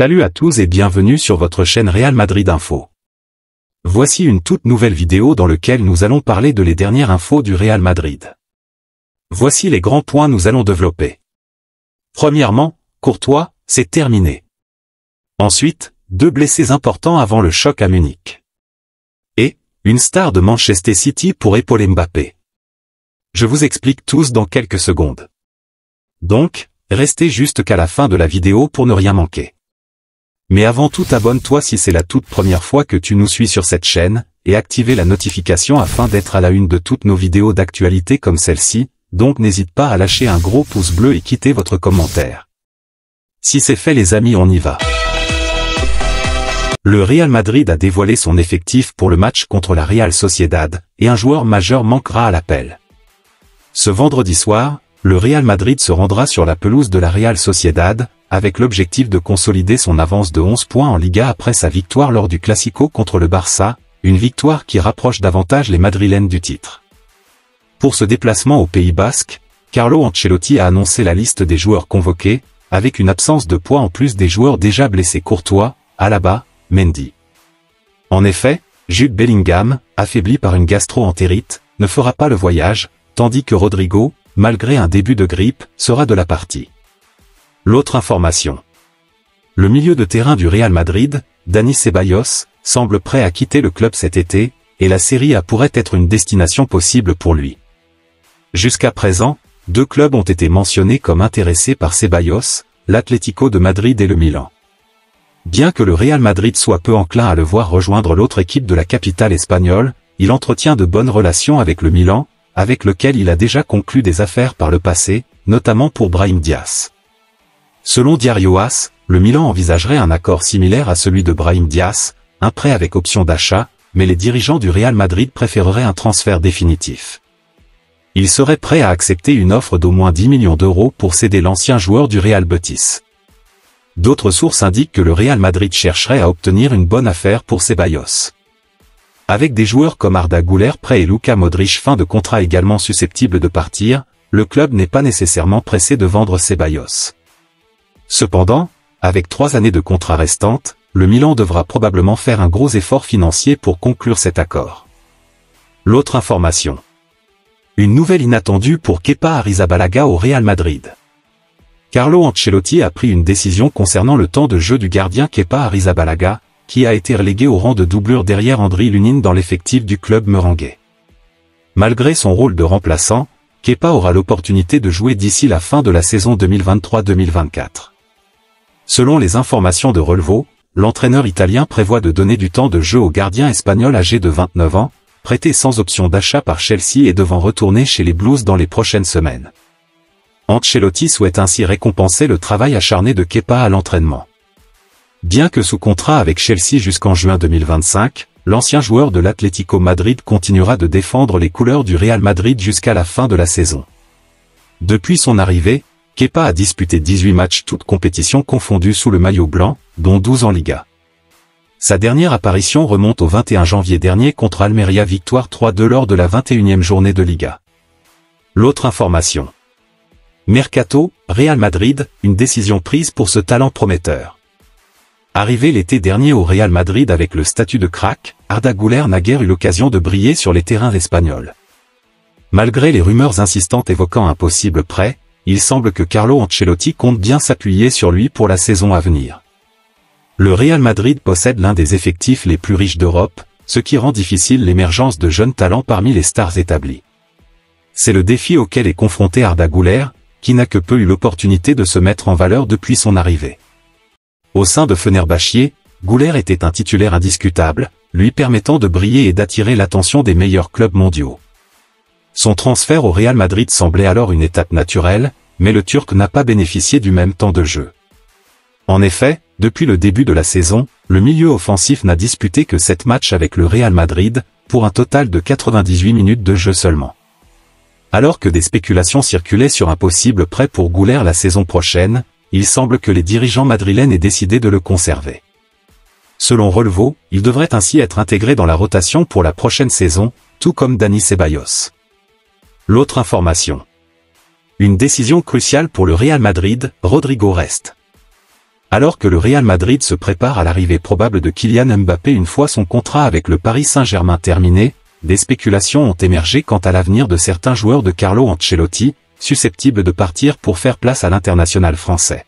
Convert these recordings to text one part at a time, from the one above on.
Salut à tous et bienvenue sur votre chaîne Real Madrid Info. Voici une toute nouvelle vidéo dans laquelle nous allons parler de les dernières infos du Real Madrid. Voici les grands points nous allons développer. Premièrement, Courtois, c'est terminé. Ensuite, 2 blessés importants avant le choc à Munich. Et, une star de Manchester City pour épauler Mbappé. Je vous explique tous dans quelques secondes. Donc, restez juste qu'à la fin de la vidéo pour ne rien manquer. Mais avant tout, abonne-toi si c'est la toute première fois que tu nous suis sur cette chaîne, et activez la notification afin d'être à la une de toutes nos vidéos d'actualité comme celle-ci, donc n'hésite pas à lâcher un gros pouce bleu et quitter votre commentaire. Si c'est fait les amis, on y va. Le Real Madrid a dévoilé son effectif pour le match contre la Real Sociedad, et un joueur majeur manquera à l'appel. Ce vendredi soir, le Real Madrid se rendra sur la pelouse de la Real Sociedad, avec l'objectif de consolider son avance de 11 points en Liga après sa victoire lors du Classico contre le Barça, une victoire qui rapproche davantage les Madrilènes du titre. Pour ce déplacement au Pays Basque, Carlo Ancelotti a annoncé la liste des joueurs convoqués, avec une absence de poids en plus des joueurs déjà blessés Courtois, Alaba, Mendy. En effet, Jude Bellingham, affaibli par une gastro-entérite, ne fera pas le voyage, tandis que Rodrigo, malgré un début de grippe, sera de la partie. L'autre information. Le milieu de terrain du Real Madrid, Dani Ceballos, semble prêt à quitter le club cet été, et la Serie A pourrait être une destination possible pour lui. Jusqu'à présent, 2 clubs ont été mentionnés comme intéressés par Ceballos, l'Atlético de Madrid et le Milan. Bien que le Real Madrid soit peu enclin à le voir rejoindre l'autre équipe de la capitale espagnole, il entretient de bonnes relations avec le Milan, avec lequel il a déjà conclu des affaires par le passé, notamment pour Brahim Diaz. Selon Diario AS, le Milan envisagerait un accord similaire à celui de Brahim Diaz, un prêt avec option d'achat, mais les dirigeants du Real Madrid préféreraient un transfert définitif. Ils seraient prêts à accepter une offre d'au moins 10 millions d'euros pour céder l'ancien joueur du Real Betis. D'autres sources indiquent que le Real Madrid chercherait à obtenir une bonne affaire pour Ceballos. Avec des joueurs comme Arda Güler prêt et Luka Modric fin de contrat également susceptibles de partir, le club n'est pas nécessairement pressé de vendre Ceballos. Cependant, avec 3 années de contrat restantes, le Milan devra probablement faire un gros effort financier pour conclure cet accord. L'autre information. Une nouvelle inattendue pour Kepa Arrizabalaga au Real Madrid. Carlo Ancelotti a pris une décision concernant le temps de jeu du gardien Kepa Arrizabalaga, qui a été relégué au rang de doublure derrière Andriy Lunin dans l'effectif du club merengue. Malgré son rôle de remplaçant, Kepa aura l'opportunité de jouer d'ici la fin de la saison 2023-2024. Selon les informations de Relevo, l'entraîneur italien prévoit de donner du temps de jeu au gardien espagnol âgé de 29 ans, prêté sans option d'achat par Chelsea et devant retourner chez les Blues dans les prochaines semaines. Ancelotti souhaite ainsi récompenser le travail acharné de Kepa à l'entraînement. Bien que sous contrat avec Chelsea jusqu'en juin 2025, l'ancien joueur de l'Atlético Madrid continuera de défendre les couleurs du Real Madrid jusqu'à la fin de la saison. Depuis son arrivée, Kepa a disputé 18 matchs toutes compétitions confondues sous le maillot blanc, dont 12 en Liga. Sa dernière apparition remonte au 21 janvier dernier contre Almeria, victoire 3-2 lors de la 21e journée de Liga. L'autre information. Mercato, Real Madrid, une décision prise pour ce talent prometteur. Arrivé l'été dernier au Real Madrid avec le statut de crack, Arda Güler n'a guère eu l'occasion de briller sur les terrains espagnols. Malgré les rumeurs insistantes évoquant un possible prêt, il semble que Carlo Ancelotti compte bien s'appuyer sur lui pour la saison à venir. Le Real Madrid possède l'un des effectifs les plus riches d'Europe, ce qui rend difficile l'émergence de jeunes talents parmi les stars établies. C'est le défi auquel est confronté Arda Güler, qui n'a que peu eu l'opportunité de se mettre en valeur depuis son arrivée. Au sein de Fenerbahçe, Güler était un titulaire indiscutable, lui permettant de briller et d'attirer l'attention des meilleurs clubs mondiaux. Son transfert au Real Madrid semblait alors une étape naturelle, mais le Turc n'a pas bénéficié du même temps de jeu. En effet, depuis le début de la saison, le milieu offensif n'a disputé que 7 matchs avec le Real Madrid, pour un total de 98 minutes de jeu seulement. Alors que des spéculations circulaient sur un possible prêt pour Güler la saison prochaine, il semble que les dirigeants madrilènes aient décidé de le conserver. Selon Relevo, il devrait ainsi être intégré dans la rotation pour la prochaine saison, tout comme Dani Ceballos. L'autre information. Une décision cruciale pour le Real Madrid, Rodrigo reste. Alors que le Real Madrid se prépare à l'arrivée probable de Kylian Mbappé une fois son contrat avec le Paris Saint-Germain terminé, des spéculations ont émergé quant à l'avenir de certains joueurs de Carlo Ancelotti, susceptibles de partir pour faire place à l'international français.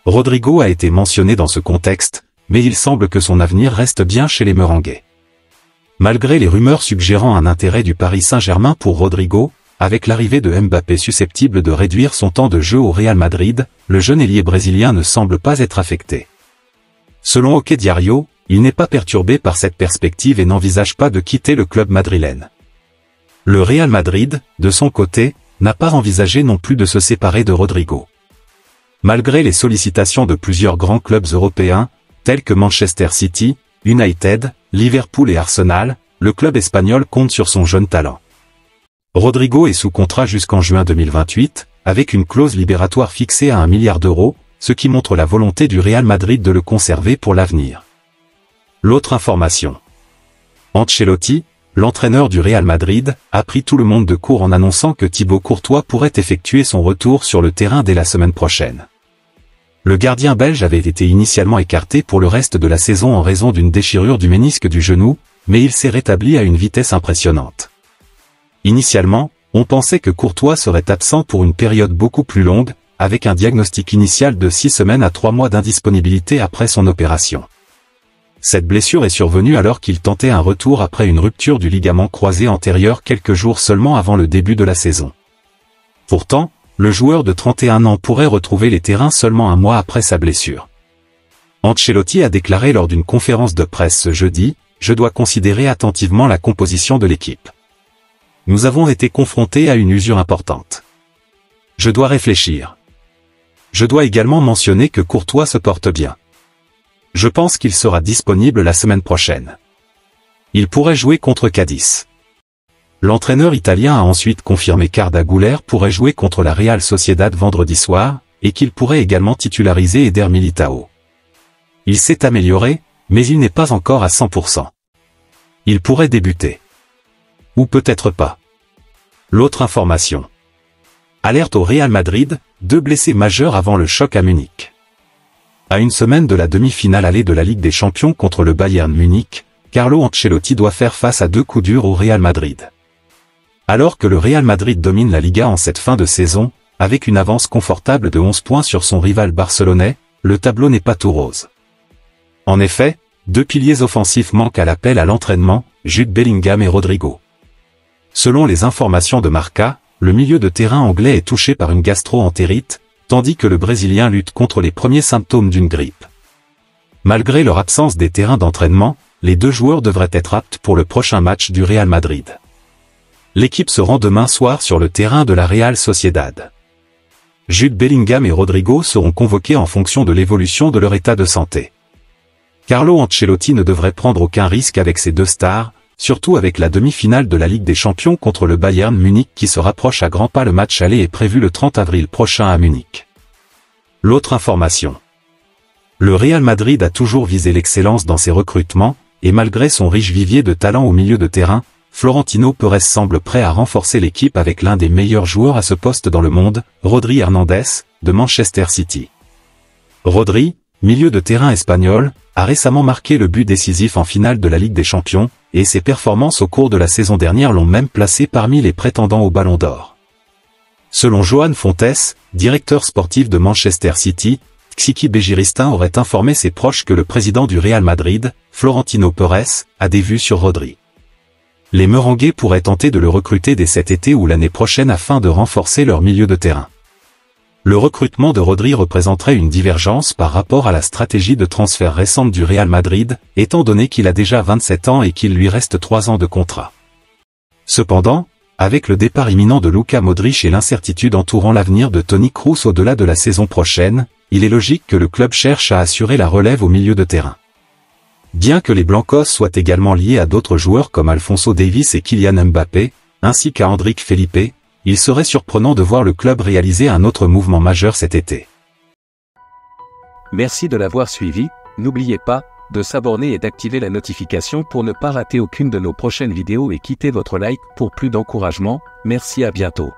Rodrigo a été mentionné dans ce contexte, mais il semble que son avenir reste bien chez les Merengues. Malgré les rumeurs suggérant un intérêt du Paris Saint-Germain pour Rodrigo, avec l'arrivée de Mbappé susceptible de réduire son temps de jeu au Real Madrid, le jeune ailier brésilien ne semble pas être affecté. Selon OK Diario, il n'est pas perturbé par cette perspective et n'envisage pas de quitter le club madrilène. Le Real Madrid, de son côté, n'a pas envisagé non plus de se séparer de Rodrigo. Malgré les sollicitations de plusieurs grands clubs européens, tels que Manchester City, United, Liverpool et Arsenal, le club espagnol compte sur son jeune talent. Rodrigo est sous contrat jusqu'en juin 2028, avec une clause libératoire fixée à 1 milliard d'euros, ce qui montre la volonté du Real Madrid de le conserver pour l'avenir. L'autre information. Ancelotti, l'entraîneur du Real Madrid, a pris tout le monde de court en annonçant que Thibaut Courtois pourrait effectuer son retour sur le terrain dès la semaine prochaine. Le gardien belge avait été initialement écarté pour le reste de la saison en raison d'une déchirure du ménisque du genou, mais il s'est rétabli à une vitesse impressionnante. Initialement, on pensait que Courtois serait absent pour une période beaucoup plus longue, avec un diagnostic initial de 6 semaines à 3 mois d'indisponibilité après son opération. Cette blessure est survenue alors qu'il tentait un retour après une rupture du ligament croisé antérieur quelques jours seulement avant le début de la saison. Pourtant, le joueur de 31 ans pourrait retrouver les terrains seulement un mois après sa blessure. Ancelotti a déclaré lors d'une conférence de presse ce jeudi, « Je dois considérer attentivement la composition de l'équipe. Nous avons été confrontés à une usure importante. Je dois réfléchir. Je dois également mentionner que Courtois se porte bien. Je pense qu'il sera disponible la semaine prochaine. Il pourrait jouer contre Cadiz. » L'entraîneur italien a ensuite confirmé qu'Arda Güler pourrait jouer contre la Real Sociedad vendredi soir, et qu'il pourrait également titulariser Eder Militao. Il s'est amélioré, mais il n'est pas encore à 100%. Il pourrait débuter. Ou peut-être pas. L'autre information. Alerte au Real Madrid, 2 blessés majeurs avant le choc à Munich. À une semaine de la demi-finale allée de la Ligue des Champions contre le Bayern Munich, Carlo Ancelotti doit faire face à 2 coups durs au Real Madrid. Alors que le Real Madrid domine la Liga en cette fin de saison, avec une avance confortable de 11 points sur son rival barcelonais, le tableau n'est pas tout rose. En effet, 2 piliers offensifs manquent à l'appel à l'entraînement, Jude Bellingham et Rodrigo. Selon les informations de Marca, le milieu de terrain anglais est touché par une gastro-entérite, tandis que le Brésilien lutte contre les premiers symptômes d'une grippe. Malgré leur absence des terrains d'entraînement, les 2 joueurs devraient être aptes pour le prochain match du Real Madrid. L'équipe se rend demain soir sur le terrain de la Real Sociedad. Jude Bellingham et Rodrigo seront convoqués en fonction de l'évolution de leur état de santé. Carlo Ancelotti ne devrait prendre aucun risque avec ces 2 stars, surtout avec la demi-finale de la Ligue des Champions contre le Bayern Munich qui se rapproche à grands pas. Le match aller est prévu le 30 avril prochain à Munich. L'autre information. Le Real Madrid a toujours visé l'excellence dans ses recrutements, et malgré son riche vivier de talent au milieu de terrain, Florentino Pérez semble prêt à renforcer l'équipe avec l'un des meilleurs joueurs à ce poste dans le monde, Rodri Hernandez, de Manchester City. Rodri, milieu de terrain espagnol, a récemment marqué le but décisif en finale de la Ligue des Champions, et ses performances au cours de la saison dernière l'ont même placé parmi les prétendants au Ballon d'Or. Selon Joan Fontes, directeur sportif de Manchester City, Xiqui Begiristain aurait informé ses proches que le président du Real Madrid, Florentino Pérez, a des vues sur Rodri. Les Merengues pourraient tenter de le recruter dès cet été ou l'année prochaine afin de renforcer leur milieu de terrain. Le recrutement de Rodri représenterait une divergence par rapport à la stratégie de transfert récente du Real Madrid, étant donné qu'il a déjà 27 ans et qu'il lui reste 3 ans de contrat. Cependant, avec le départ imminent de Luka Modric et l'incertitude entourant l'avenir de Toni Kroos au-delà de la saison prochaine, il est logique que le club cherche à assurer la relève au milieu de terrain. Bien que les Blancos soient également liés à d'autres joueurs comme Alphonso Davies et Kylian Mbappé, ainsi qu'à Endrick Felipe, il serait surprenant de voir le club réaliser un autre mouvement majeur cet été. Merci de l'avoir suivi, n'oubliez pas de s'abonner et d'activer la notification pour ne pas rater aucune de nos prochaines vidéos et quittez votre like pour plus d'encouragement. Merci, à bientôt.